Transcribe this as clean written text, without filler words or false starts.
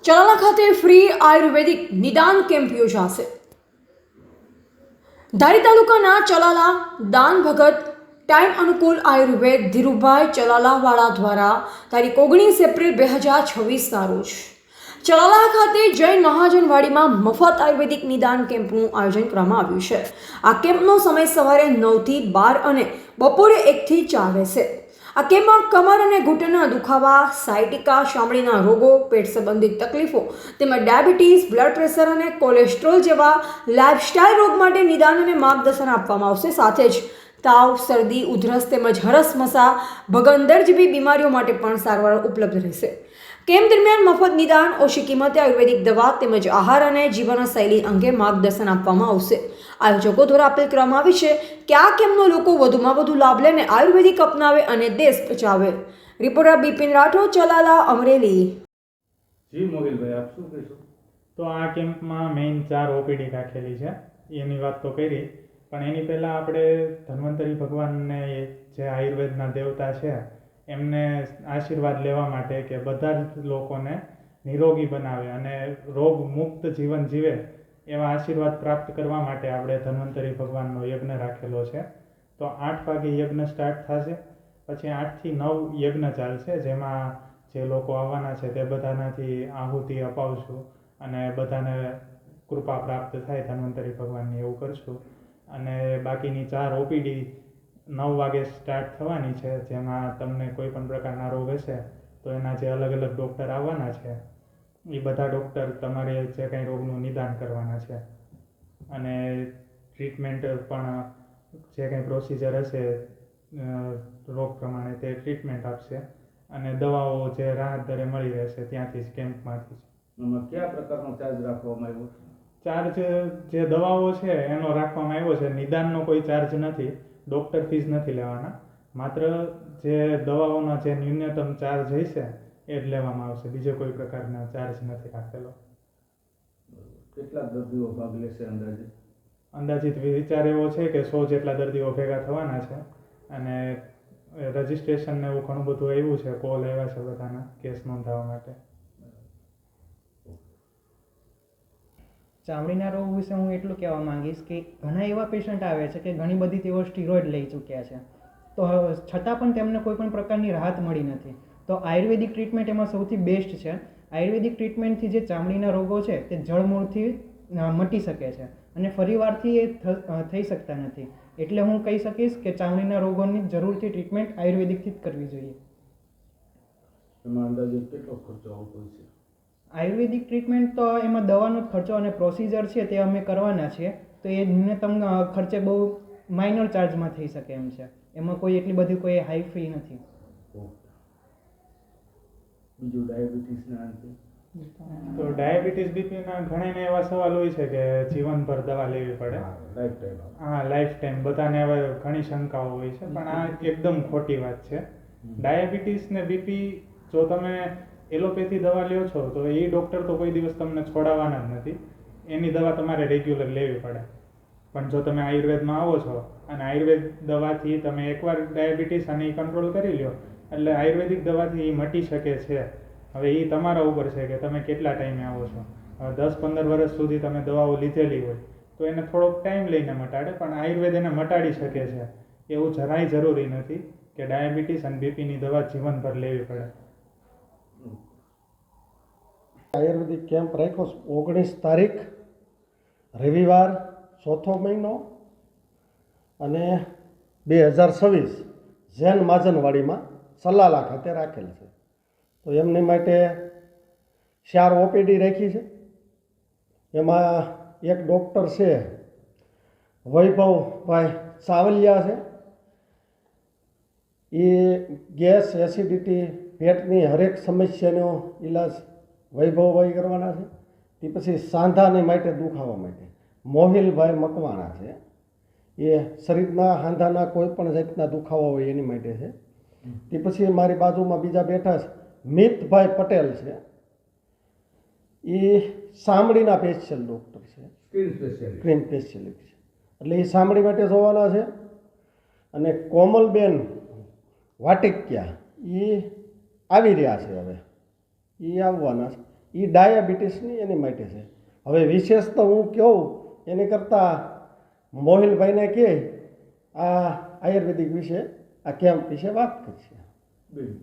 ચલાલા ખાતે ફ્રી આયુર્વેદિક નિદાન કેમ્પ યોજાશે। ધારી તાલુકાના ચલાલા દાન ભગત ટાઈમ અનુકૂળ આયુર્વેદ ધીરુભાઈ ચલાલાવાળા દ્વારા તારીખ 19 એપ્રિલ 2026ના રોજ ચલાલા ખાતે જૈન મહાજનવાડીમાં મફત આયુર્વેદિક નિદાન કેમ્પનું આયોજન કરવામાં આવ્યું છે। આ કેમ્પનો સમય સવારે 9 થી 12 અને બપોરે 1 થી 4 રહેશે। આ કેમ્પમાં કમર અને ઘૂંટણના દુખાવા, સાયટિકા, ચામડીના રોગો, પેટ સંબંધિત તકલીફો તેમજ ડાયાબિટીસ, બ્લડ પ્રેશર અને કોલેસ્ટ્રોલ જેવા લાઇફસ્ટાઇલ રોગ માટે નિદાન અને માર્ગદર્શન આપવામાં આવશે। સાથે જ તાવ, શરદી, ઉધરસ તેમજ હરસમસા, ભગંદર જેવી બીમારીઓ માટે પણ સારવાર ઉપલબ્ધ રહેશે। કેમ્પ દરમિયાન મફત નિદાન, ઓછી કિંમતે આયુર્વેદિક દવા તેમજ આહાર અને જીવનશૈલી અંગે માર્ગદર્શન આપવામાં આવશે। આયોજકો દ્વારા અપીલ કરવામાં આવી છે કે આ કેમ્પનો લોકો વધુમાં વધુ લાભ લઈને આયુર્વેદિક અપનાવે અને દેશ બચાવે। રિપોર્ટર બિપિન રાઠોડ, ચલાલા, અમરેલી। જી મોહિલભાઈ, આપ શું કહેશો? તો આ કેમ્પમાં મેઇન 4 ઓપીડી રાખેલી છે, એની વાત તો કરી, પણ એની પહેલાં આપણે ધન્વંતરી ભગવાનને જે આયુર્વેદના દેવતા છે એમને આશીર્વાદ લેવા માટે કે બધા જ લોકોને નિરોગી બનાવે અને રોગ મુક્ત જીવન જીવે એવા આશીર્વાદ પ્રાપ્ત કરવા માટે આપણે ધન્વંતરી ભગવાનનો યજ્ઞ રાખેલો છે। તો 8 વાગે યજ્ઞ સ્ટાર્ટ થશે, પછી 8 થી 9 યજ્ઞ ચાલશે, જેમાં જે લોકો આવવાના છે તે બધાનાથી આહુતિ અપાવશું અને બધાને કૃપા પ્રાપ્ત થાય ધન્વંતરી ભગવાનની, એવું કરશું। અને બાકીની 4 ઓપીડી 9 વાગે સ્ટાર્ટ થવાની છે, જેમાં તમને કોઈ પણ પ્રકારના રોગ હશે તો એના જે અલગ અલગ ડૉક્ટર આવવાના છે એ બધા ડૉક્ટર તમારે જે કંઈ રોગનું નિદાન કરવાના છે અને ટ્રીટમેન્ટ પણ જે કંઈ પ્રોસિજર હશે રોગ પ્રમાણે તે ટ્રીટમેન્ટ આપશે અને દવાઓ જે રાહત દરે મળી રહેશે ત્યાંથી જ, કેમ્પમાંથી જ। આમાં કયા પ્રકારનો ચાર્જ રાખવામાં આવ્યો છે? ચાર્જ જે દવાઓ છે એનો રાખવામાં આવ્યો છે, નિદાનનો કોઈ ચાર્જ નથી, ડૉક્ટર ફીસ નથી લેવાના, માત્ર જે દવાઓનો જે ન્યૂનતમ ચાર્જ હશે એ જ લેવામાં આવશે, બીજો કોઈ પ્રકારના ચાર્જ નથી રાખેલો। કેટલા દર્દીઓ ભાગ લેશે અંદાજે? અંદાજિત વિચાર એવો છે કે 100 જેટલા દર્દીઓ ભેગા થવાના છે અને રજિસ્ટ્રેશન ને એવું ઘણું બધું આવ્યું છે, કોલ આવ્યા છે બધાના કેસ નોંધાવવા માટે। ચામડીના રોગ વિશે હું એટલું કહેવા માંગીશ કે ઘણા એવા પેશન્ટ આવે છે કે ઘણી બધી તેઓ સ્ટીરોઇડ લઈ ચૂક્યા છે, તો છતાં પણ તેમને કોઈ પણ પ્રકારની રાહત મળી નથી। તો આયુર્વેદિક ટ્રીટમેન્ટ એમાં સૌથી બેસ્ટ છે। આયુર્વેદિક ટ્રીટમેન્ટથી જે ચામડીના રોગો છે તે જળમૂળથી મટી શકે છે અને ફરીવારથી એ થઈ શકતા નથી। એટલે હું કહી શકીશ કે ચામડીના રોગોની જરૂરથી ટ્રીટમેન્ટ આયુર્વેદિકથી જ કરવી જોઈએ। એમાં અંદાજે કેટલો ખર્ચો આવતો હોય છે? આયુર્વેદિક ટ્રીટમેન્ટ તો એમાં દવાનો જ ખર્ચો અને પ્રોસિજર છે તે અમે કરવાના છીએ, તો એ ન્યૂનતમ ખર્ચે બહુ માઇનર ચાર્જમાં થઈ શકે એમ છે, એમાં કોઈ એટલી બધી કોઈ હાઈ ફી નથી। બીજું ડાયાબિટીસના અંતે? તો ડાયાબિટીસ, બીપીના ઘણા એવા સવાલ હોય છે કે જીવનભર દવા લેવી પડે, લાઈફ ટાઈમ? હા, લાઈફ ટાઈમ, બધાને હવે ઘણી શંકાઓ હોય છે, પણ આ એકદમ ખોટી વાત છે। ડાયાબિટીસ ને બીપી જો તમે એલોપેથી દવા લ્યો છો તો એ ડૉક્ટર તો કોઈ દિવસ તમને છોડાવવાના જ નથી, એની દવા તમારે રેગ્યુલર લેવી પડે। પણ જો તમે આયુર્વેદમાં આવો છો અને આયુર્વેદ દવાથી તમે એકવાર ડાયાબિટીસ અને એ કંટ્રોલ કરી લ્યો એટલે આયુર્વેદિક દવાથી એ મટી શકે છે। હવે એ તમારા ઉપર છે કે તમે કેટલા ટાઈમે આવો છો। હવે 10-15 વર્ષ સુધી તમે દવાઓ લીધેલી હોય તો એને થોડોક ટાઈમ લઈને મટાડે, પણ આયુર્વેદ એને મટાડી શકે છે, એવું જરાય જરૂરી નથી કે ડાયાબિટીસ અને બીપીની દવા જીવનભર લેવી પડે। આયુર્વેદિક કેમ્પ રાખ્યો 19 તારીખ રવિવાર, 4થો મહિનો અને 2026 જૈન મહાજનવાડીમાં ચલાલા ખાતે રાખેલ છે। તો એમની માટે 4 ઓપીડી રાખી છે। એમાં એક ડૉક્ટર છે વૈભવભાઈ ચાવલિયા છે, એ ગેસ, એસિડિટી, પેટની હરેક સમસ્યાનો ઈલાજ વૈભવભાઈ કરવાના છે। તે પછી સાંધાને માટે દુખાવા માટે મોહિલભાઈ મકવાણા છે, એ શરીરના સાંધાના કોઈ પણ જાતના દુખાવા હોય એની માટે છે। તે પછી મારી બાજુમાં બીજા બેઠા છે મિતભાઈ પટેલ છે, એ ચામડીના સ્પેશિયલ ડૉક્ટર છે, સ્કિન સ્પેશિયલિસ્ટ છે, એટલે એ ચામડી માટે જોવાના છે। અને કોમલબેન વાટિકિયા એ આવી રહ્યા છે, હવે એ આવવાના છે। એ ડાયાબિટીસની એની માટે છે. હવે વિશેષ તો હું કહું એની કરતાં મોહિલભાઈને કે આ આયુર્વેદિક વિશે આ કેમ્પ વિશે વાત કરશે. બિલકુલ.